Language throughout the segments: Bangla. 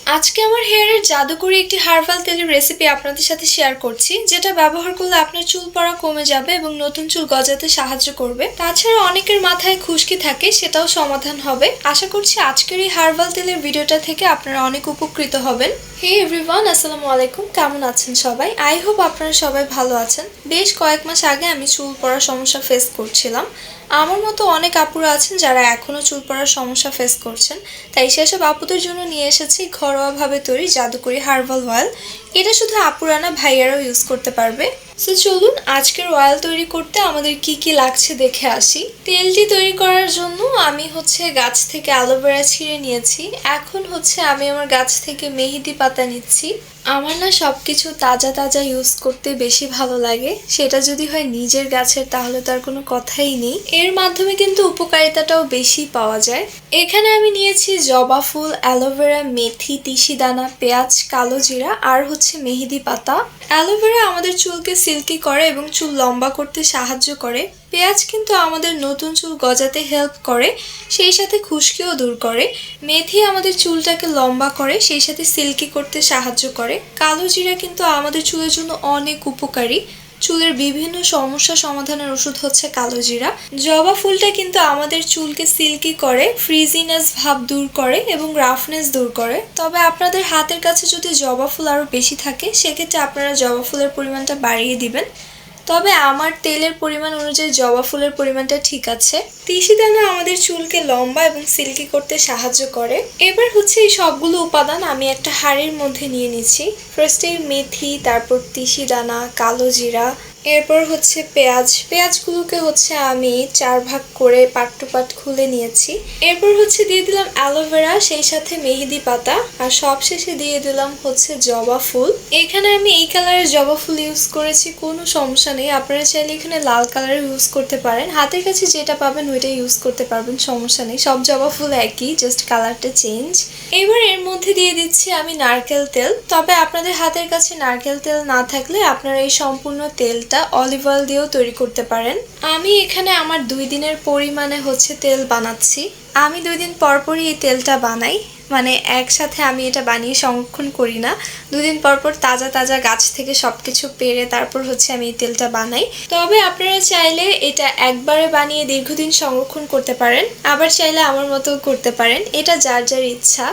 আজকে আমার হেয়ারের জাদুকরি একটি হার্বাল তেলের রেসিপি আপনাদের সাথে শেয়ার করছি, যেটা ব্যবহার করলে আপনার চুল পড়া কমে যাবে এবং নতুন চুল গজাতে সাহায্য করবে। তাছাড়া অনেকের মাথায় খুশকি থাকে, সেটাও সমাধান হবে। আশা করছি আজকের এই হার্বাল তেলের ভিডিওটা থেকে আপনারা অনেক উপকৃত হবেন। হে এভরিওয়ান, আসসালামু আলাইকুম। কেমন আছেন সবাই? আই হোপ আপনারা সবাই ভালো আছেন। বেশ কয়েক মাস আগে আমি চুল পড়ার সমস্যা ফেস করছিলাম। আমার মতো অনেক আপুরা আছেন যারা এখনও চুল পড়ার সমস্যা ফেস করছেন। তাই সেসব আপুদের জন্য নিয়ে এসেছি ঘরোয়াভাবে তৈরি জাদুকরি হার্বাল অয়েল। এটা শুধু আপুরা না, ভাইয়ারাও ইউজ করতে পারবে। সো চলুন আজকের অয়েল তৈরি করতে আমাদের কি কি লাগছে দেখে আসি। তেলটি তৈরি করার জন্য আমি গাছ থেকে অ্যালোভেরা ছিঁড়ে নিয়েছি। এখন আমি আমার গাছ থেকে মেহেদি পাতা নিচ্ছি। আমার না সবকিছু তাজা তাজা ইউজ করতে বেশি ভালো লাগে। সেটা যদি হয় নিজের গাছের, তাহলে তার কোনো কথাই নেই। এর মাধ্যমে কিন্তু উপকারিতাটাও বেশি পাওয়া যায়। এখানে আমি নিয়েছি জবা ফুল, অ্যালোভেরা, মেথি, তিসি দানা, পেঁয়াজ, কালো জিরা আর মেহেদি পাতা। অ্যালোভেরা আমাদের চুলকে সিল্কি করে এবং চুল লম্বা করতে সাহায্য করে। পেঁয়াজ কিন্তু আমাদের নতুন চুল গজাতে হেল্প করে, সেই সাথে খুশকিও দূর করে। মেথি আমাদের চুলটাকে লম্বা করে, সেই সাথে সিল্কি করতে সাহায্য করে। কালো জিরা কিন্তু আমাদের চুলের জন্য অনেক উপকারী। চুলের বিভিন্ন সমস্যা সমাধানের ওষুধ কালো জিরা। জবা ফুলটা কিন্তু আমাদের চুলকে সিল্কি করে, ফ্রিজিনেস ভাব দূর করে এবং রাফনেস দূর করে। তবে আপনাদের হাতের কাছে যদি জবা ফুল আরও বেশি থাকে, সেক্ষেত্রে আপনারা জবা ফুলের পরিমাণটা বাড়িয়ে দিবেন। তবে আমার তেলের পরিমাণ অনুযায়ী জবা ফুলের পরিমাণটা ঠিক আছে। তিসি দানা আমাদের চুলকে লম্বা এবং সিল্কি করতে সাহায্য করে। এবার এই সবগুলো উপাদান আমি একটা হাঁড়ির মধ্যে নিয়ে নিচ্ছি। ফার্স্টে মেথি, তারপর তিসি দানা, কালো জিরা, এরপর পেঁয়াজগুলোকে আমি 4 ভাগ করে পাট টু পাট খুলে নিয়েছি। এরপর দিয়ে দিলাম অ্যালোভেরা, সেই সাথে মেহেদি পাতা, আর সবশেষে দিয়ে দিলাম জবা ফুল। এখানে আমি এই কালারের জবা ফুল ইউজ করেছি, কোনো সমস্যা নেই। আপনারা চাইলে এখানে লাল কালার ইউজ করতে পারেন। হাতের কাছে যেটা পাবেন ওইটা ইউজ করতে পারবেন, সমস্যা নেই। সব জবা ফুল একই, জাস্ট কালারটা চেঞ্জ। এবার এর মধ্যে দিয়ে দিচ্ছি আমি নারকেল তেল। তবে আপনাদের হাতের কাছে নারকেল তেল না থাকলে আপনারা এই সম্পূর্ণ তেলটা অলিভ অয়েল দিয়েও তৈরি করতে পারেন। আমি এখানে আমার 2 দিনের পরিমাণে তেল বানাচ্ছি। আমি 2 দিন পরপরই এই তেলটা বানাই, মানে একসাথে আমি এটা বানিয়ে সংরক্ষণ করি না। 2 দিন পরপর তাজা তাজা গাছ থেকে সবকিছু পেরে তারপর আমি এই তেলটা বানাই। তবে আপনারা চাইলে এটা একবারে বানিয়ে দীর্ঘদিন সংরক্ষণ করতে পারেন, আবার চাইলে আমার মতো করতে পারেন। এটা যার যার ইচ্ছা।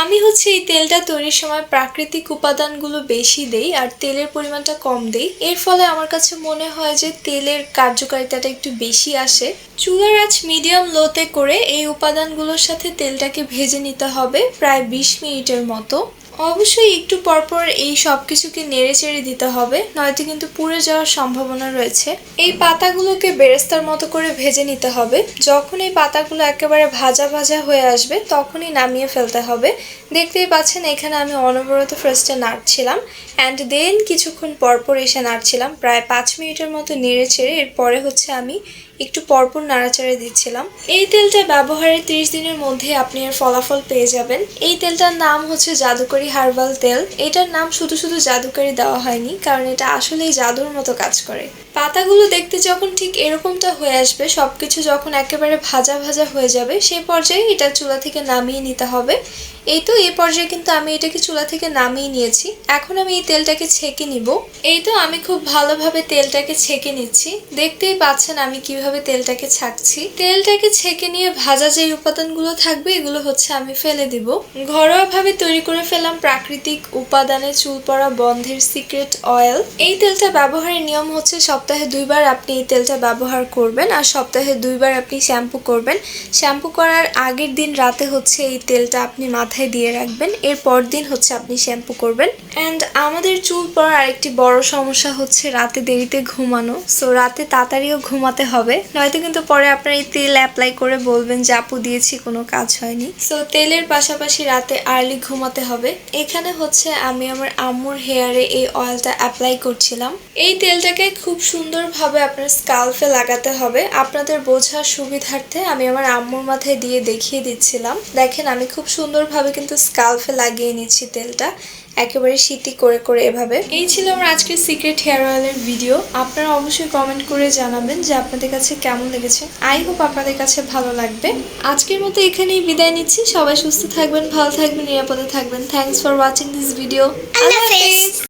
আমি এই তেলটা তৈরির সময় প্রাকৃতিক উপাদানগুলো বেশি দেই আর তেলের পরিমাণটা কম দেই। এর ফলে আমার কাছে মনে হয় যে তেলের কার্যকারিতাটা একটু বেশি আসে। চুলার আঁচ মিডিয়াম লোতে করে এই উপাদানগুলোর সাথে তেলটাকে ভেজে নিতে হবে প্রায় 20 মিনিটের মতো। অবশ্যই একটু পরপর এই সব কিছুকে নেড়ে চেড়ে দিতে হবে, নয়তো কিন্তু পুড়ে যাওয়ার সম্ভাবনা রয়েছে। এই পাতাগুলোকে বেরেস্তার মতো করে ভেজে নিতে হবে। যখন এই পাতাগুলো একেবারে ভাজা ভাজা হয়ে আসবে, তখনই নামিয়ে ফেলতে হবে। দেখতেই পাচ্ছেন এখানে আমি অনবরত ফার্স্টে নাড়ছিলাম, অ্যান্ড দেন কিছুক্ষণ পরপর এসে নাড়ছিলাম প্রায় 5 মিনিটের মতো নেড়ে চেড়ে। এরপরে আমি একটু পরপর নাড়াচাড়া দিচ্ছিলাম। এই তেলটা ব্যবহারের 30 দিনের মধ্যে আপনি এর ফলাফল পেয়ে যাবেন। এই তেলটার নাম জাদুকরি হার্বাল তেল। এটার নাম শুধু শুধু জাদুকরি দেওয়া হয়নি, কারণ এটা আসলেই জাদুর মতো কাজ করে। পাতাগুলো দেখতে যখন ঠিক এরকমটা হয়ে আসবে, সবকিছু যখন একেবারে ভাজা ভাজা হয়ে যাবে, সেই পর্যায়ে এটা চুলা থেকে নামিয়ে নিতে হবে। এই তো এই পর্যায়ে কিন্তু আমি এটাকে চুলা থেকে নামিয়ে নিয়েছি। এখন আমি এই তেলটাকে ছেঁকে নিব। এই তো আমি খুব ভালোভাবে তেলটাকে ছেঁকে নিচ্ছি। দেখতেই পাচ্ছেন আমি কিভাবে তেলটাকে ছাঁকছি। তেলটাকে ছেঁকে নিয়ে ভাজা যে উপাদানগুলো থাকবে, এগুলো আমি ফেলে দিব। ঘরোয়াভাবে তৈরি করে ফেললাম প্রাকৃতিক উপাদানে চুল পড়া বন্ধের সিক্রেট অয়েল। এই তেলটা ব্যবহারের নিয়ম সপ্তাহে 2 বার আপনি এই তেলটা ব্যবহার করবেন, আর সপ্তাহে 2 বার আপনি শ্যাম্পু করবেন। শ্যাম্পু করার আগের দিন রাতে এই তেলটা আপনি মাথায় দিয়ে রাখবেন। এরপর দিন আপনি শ্যাম্পু করবেন। অ্যান্ড আমাদের চুল পড়ার আরেকটি বড় সমস্যা রাতে দেরিতে ঘুমানো। সো রাতে তাড়াতাড়িও ঘুমাতে হবে, নয়তো কিন্তু পরে আপনার এই তেল অ্যাপ্লাই করে বলবেন যে আপু দিয়েছি কোনো কাজ হয়নি। সো তেলের পাশাপাশি রাতে আর্লি ঘুমাতে হবে। এখানে আমি আমার আম্মুর হেয়ারে এই অয়েলটা অ্যাপ্লাই করছিলাম। এই তেলটাকে খুব সুন্দরভাবে আপনার স্কাল্পে লাগাতে হবে। আপনাদের বোঝার সুবিধার্থে আমি আমার আম্মুর মাথায় দিয়ে দেখিয়ে দিচ্ছিলাম। দেখেন আমি খুব সুন্দরভাবে সুন্দরভাবে কিন্তু স্কাল্পে লাগিয়ে নিচ্ছি তেলটা, একেবারে শীতই করে করে এভাবে। এই ছিল আমার আজকের সিক্রেট হেয়ার অয়েলের ভিডিও। আপনারা অবশ্যই কমেন্ট করে জানাবেন যে আপনাদের কাছে কেমন লেগেছে। আই হোপ আপনাদের কাছে ভালো লাগবে। আজকের মতো এখানেই বিদায় নিচ্ছি। সবাই সুস্থ থাকবেন, ভালো থাকবেন, নিরাপদে থাকবেন। Thanks for watching this video. আল্লাহ হাফেজ।